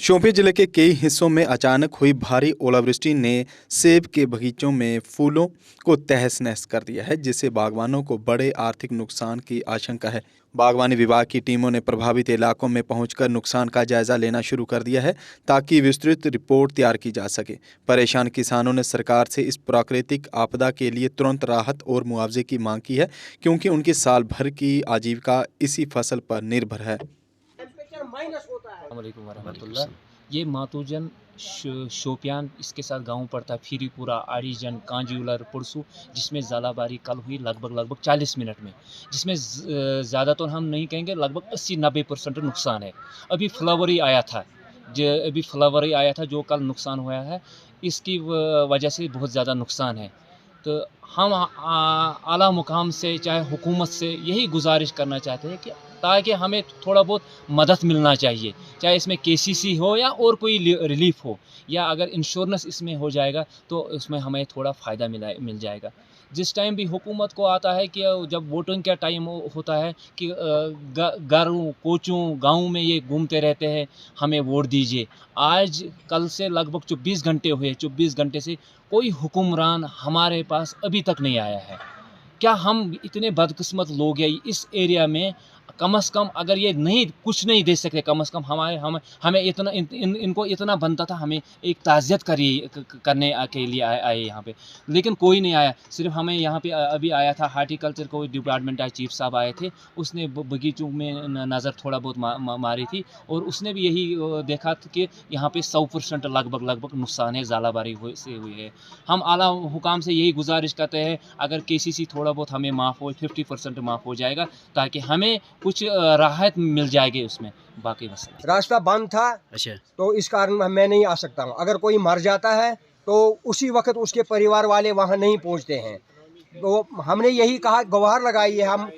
शोपियां जिले के कई हिस्सों में अचानक हुई भारी ओलावृष्टि ने सेब के बगीचों में फूलों को तहस नहस कर दिया है, जिससे बागवानों को बड़े आर्थिक नुकसान की आशंका है। बागवानी विभाग की टीमों ने प्रभावित इलाकों में पहुंचकर नुकसान का जायजा लेना शुरू कर दिया है ताकि विस्तृत रिपोर्ट तैयार की जा सके। परेशान किसानों ने सरकार से इस प्राकृतिक आपदा के लिए तुरंत राहत और मुआवजे की मांग की है, क्योंकि उनकी साल भर की आजीविका इसी फसल पर निर्भर है। अस्सलामुअलैकुम वरहमतुल्लाह। ये मातूजन शोपियान, इसके साथ गांव पड़ता है फिरीपुरा, आड़ीजन, कांजीउलर, पुरसू, जिसमें ज़ालाबारी कल हुई लगभग 40 मिनट में, जिसमें ज़्यादा तो हम नहीं कहेंगे, लगभग 80-90% नुकसान है। अभी फ्लावरी आया था जो कल नुकसान हुआ है, इसकी वजह से बहुत ज़्यादा नुकसान है। तो हम आला मुकाम से, चाहे हुकूमत से यही गुजारिश करना चाहते हैं कि ताकि हमें थोड़ा बहुत मदद मिलना चाहिए, चाहे इसमें केसीसी हो या और कोई रिलीफ हो, या अगर इंश्योरेंस इसमें हो जाएगा तो इसमें हमें थोड़ा फ़ायदा मिल जाएगा। जिस टाइम भी हुकूमत को आता है कि जब वोटिंग का टाइम होता है कि घरों कोचों गाँव में ये घूमते रहते हैं, हमें वोट दीजिए। आज कल से लगभग 24 घंटे हुए, 24 घंटे से कोई हुक्मरान हमारे पास अभी तक नहीं आया है। क्या हम इतने बदकिस्मत लोग हैं इस एरिया में? कम से कम अगर ये कुछ नहीं दे सकते, कम से कम हमें इतना इनको इतना बनता था, हमें एक ताज़ियत करने के लिए आए यहाँ पे, लेकिन कोई नहीं आया। सिर्फ हमें यहाँ पे अभी आया था हार्टिकल्चर को डिपार्टमेंट चीफ साहब आए थे, उसने बगीचों में नज़र थोड़ा बहुत मारी थी, और उसने भी यही देखा कि यहाँ पे 100% लगभग नुकसान है, ज़ालाबारी से हुई है। हम आला हुकाम से यही गुजारिश करते हैं, अगर केसीसी थोड़ा बहुत हमें माफ़ हो, 50% माफ़ हो जाएगा, ताकि हमें कुछ राहत मिल जाएगी उसमें। बाकी मसला रास्ता बंद था, अच्छा, तो इस कारण मैं नहीं आ सकता हूँ। अगर कोई मर जाता है तो उसी वक्त उसके परिवार वाले वहाँ नहीं पहुँचते हैं। तो हमने यही कहा, गुहार लगाई है, हम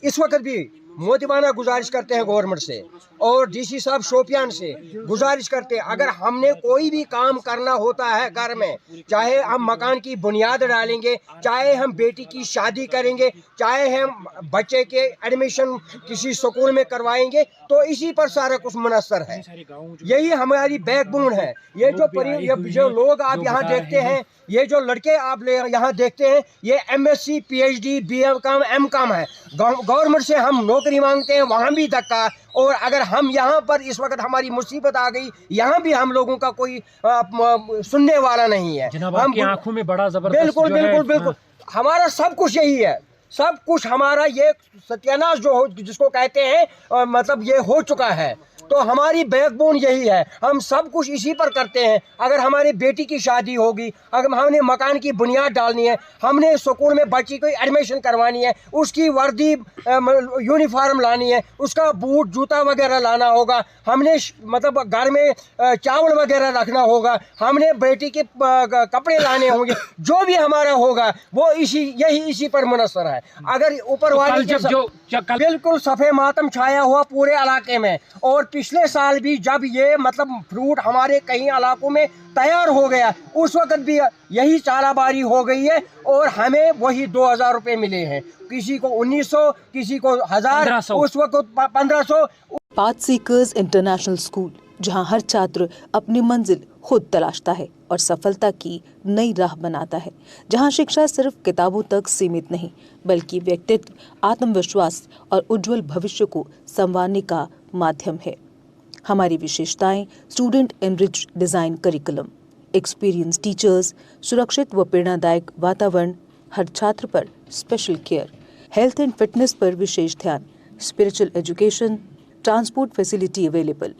इस वक्त भी मोदिबाना गुजारिश करते हैं गवर्नमेंट से और डीसी साहब शोपियान से गुजारिश करते हैं, अगर हमने कोई भी काम करना होता है घर में, चाहे हम मकान की बुनियाद डालेंगे, चाहे हम बेटी की शादी करेंगे, चाहे हम बच्चे के एडमिशन किसी स्कूल में करवाएंगे, तो इसी पर सारा कुछ मुनस्सर है। यही हमारी बैकबोन है। ये जो लोग आप यहाँ देखते हैं, ये जो लड़के आप यहाँ देखते हैं, ये MSc PhD BCom MCom है। गवर्नमेंट से हम नौकरी मांगते हैं, वहाँ भी धक्का। और अगर हम यहाँ पर इस वक्त हमारी मुसीबत आ गई, यहाँ भी हम लोगों का कोई सुनने वाला नहीं है। हम आंखों में बड़ा जबरदस्त बिल्कुल हमारा सब कुछ यही है, सब कुछ हमारा ये सत्यानाश जो जिसको कहते हैं, मतलब ये हो चुका है। तो हमारी बैकबोन यही है, हम सब कुछ इसी पर करते हैं। अगर हमारी बेटी की शादी होगी, अगर हमने मकान की बुनियाद डालनी है, हमने स्कूल में बच्ची को एडमिशन करवानी है, उसकी वर्दी यूनिफॉर्म लानी है, उसका बूट जूता वगैरह लाना होगा, हमने मतलब घर में चावल वगैरह रखना होगा, हमने बेटी के कपड़े लाने होंगे, जो भी हमारा होगा वो इसी पर मुनस्सर है। अगर ऊपर वाले बिल्कुल सफ़े मातम छाया हुआ पूरे इलाके में। और पिछले साल भी जब ये मतलब फ्रूट हमारे कई इलाकों में तैयार हो गया, उस वक्त भी यही चालाबारी हो गई है और हमें वही 2000 रुपये मिले हैं, किसी को 1900, किसी को 1000, उस वक्त 1500। पाथ सीकर्स इंटरनेशनल स्कूल, जहां हर छात्र अपनी मंजिल खुद तलाशता है और सफलता की नई राह बनाता है, जहां शिक्षा सिर्फ किताबों तक सीमित नहीं, बल्कि व्यक्तित्व, आत्मविश्वास और उज्जवल भविष्य को संवारने का माध्यम है। हमारी विशेषताएं: student enrich design curriculum, experience teachers, सुरक्षित व प्रेरणादायक वातावरण, हर छात्र पर special care, health and fitness पर विशेष ध्यान, spiritual education, transport facility available.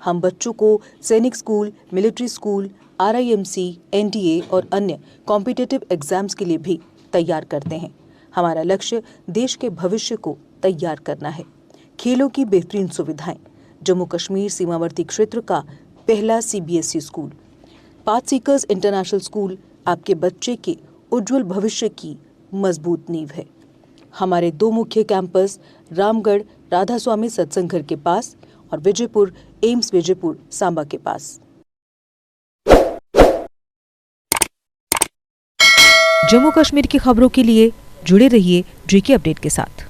हम बच्चों को Sainik school, military school, RIMC, NDA और अन्य कॉम्पिटिटिव एग्जाम्स के लिए भी तैयार करते हैं। हमारा लक्ष्य देश के भविष्य को तैयार करना है। खेलों की बेहतरीन सुविधाएं, जम्मू कश्मीर सीमावर्ती क्षेत्र का पहला CBSE school. Path seekers international school आपके बच्चे के उज्जवल भविष्य की मजबूत नींव है। हमारे 2 मुख्य कैंपस रामगढ़ राधा स्वामी सत्संग घर के पास और विजयपुर एम्स विजयपुर सांबा के पास। जम्मू कश्मीर की खबरों के लिए जुड़े रहिए GK अपडेट के साथ।